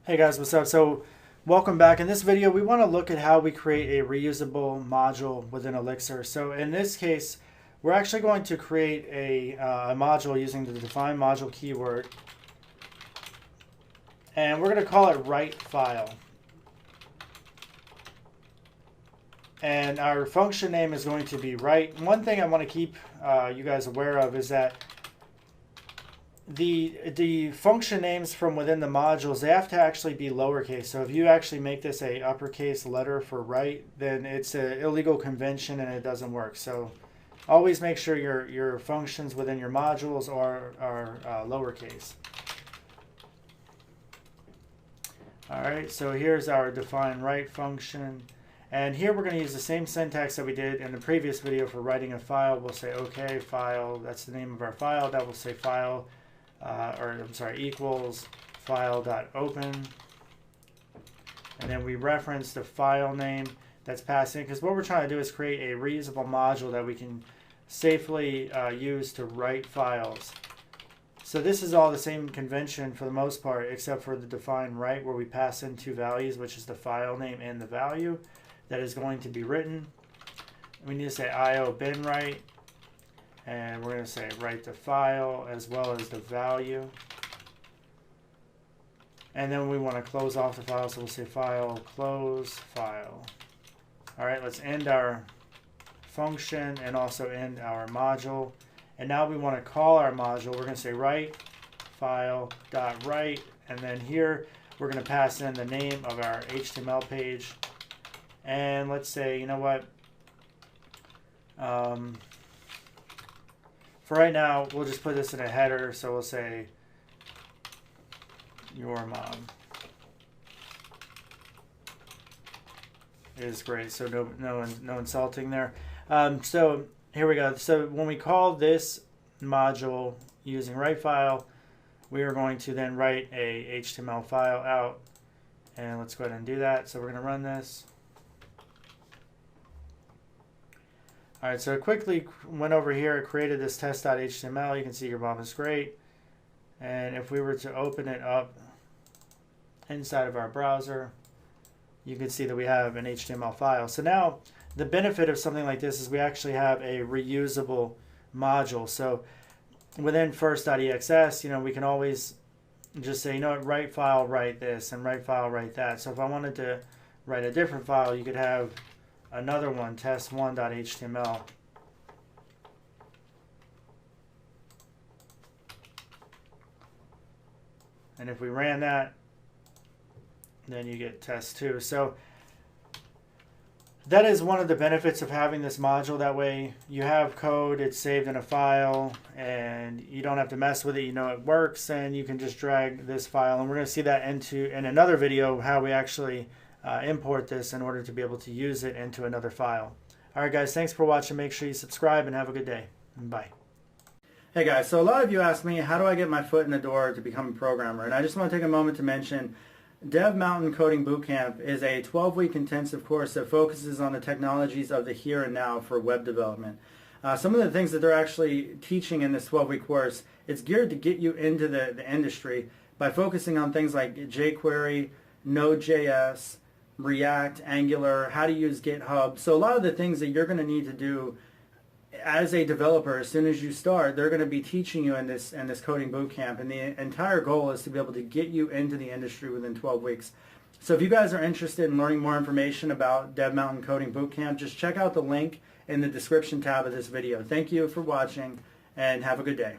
Hey guys, what's up? So welcome back. In this video, we want to look at how we create a reusable module within Elixir. So in this case, we're actually going to create a module using the define module keyword. And we're going to call it write file. And our function name is going to be write. One thing I want to keep you guys aware of is that the function names from within the modules, they have to actually be lowercase. So if you actually make this a uppercase letter for write, then it's an illegal convention and it doesn't work. So always make sure your functions within your modules are lowercase. All right, so here's our define write function. And here we're going to use the same syntax that we did in the previous video for writing a file. We'll say OK, file, that's the name of our file. That will say file, equals file.open. And then we reference the file name that's passed in, because what we're trying to do is create a reusable module that we can safely use to write files. So this is all the same convention for the most part, except for the define write, where we pass in two values, which is the file name and the value that is going to be written. We need to say IO bin write, and we're going to say write the file as well as the value. And then we want to close off the file, so we'll say file close file. All right, let's end our function and also end our module. And now we want to call our module. We're going to say write file.write, and then here we're going to pass in the name of our HTML page. And let's say, you know what, for right now, we'll just put this in a header. So we'll say your mom is great. So no insulting there. So here we go. So when we call this module using write file, we are going to then write a HTML file out. And let's go ahead and do that. So we're going to run this. All right, so I quickly went over here, created this test.html. You can see your mom is great. And if we were to open it up inside of our browser, you can see that we have an HTML file. So now the benefit of something like this is we actually have a reusable module. So within first.exs, we can always just say, write file, write this, and write file, write that. So if I wanted to write a different file, you could have another one, test1.html. And if we ran that, then you get test2. So that is one of the benefits of having this module. That way you have code, it's saved in a file, and you don't have to mess with it. You know it works, and you can just drag this file. And we're going to see that in another video, how we actually import this in order to be able to use it into another file. All right, guys, thanks for watching. Make sure you subscribe and have a good day. Bye. Hey, guys, so a lot of you ask me, how do I get my foot in the door to become a programmer? And I just want to take a moment to mention Dev Mountain Coding Bootcamp is a 12-week intensive course that focuses on the technologies of the here and now for web development. Some of the things that they're actually teaching in this 12-week course, it's geared to get you into the industry by focusing on things like jQuery, Node.js, React, Angular, how to use GitHub. So a lot of the things that you're going to need to do as a developer as soon as you start, they're going to be teaching you in this coding bootcamp. And the entire goal is to be able to get you into the industry within 12 weeks. So if you guys are interested in learning more information about Dev Mountain Coding Bootcamp, just check out the link in the description tab of this video. Thank you for watching, and have a good day.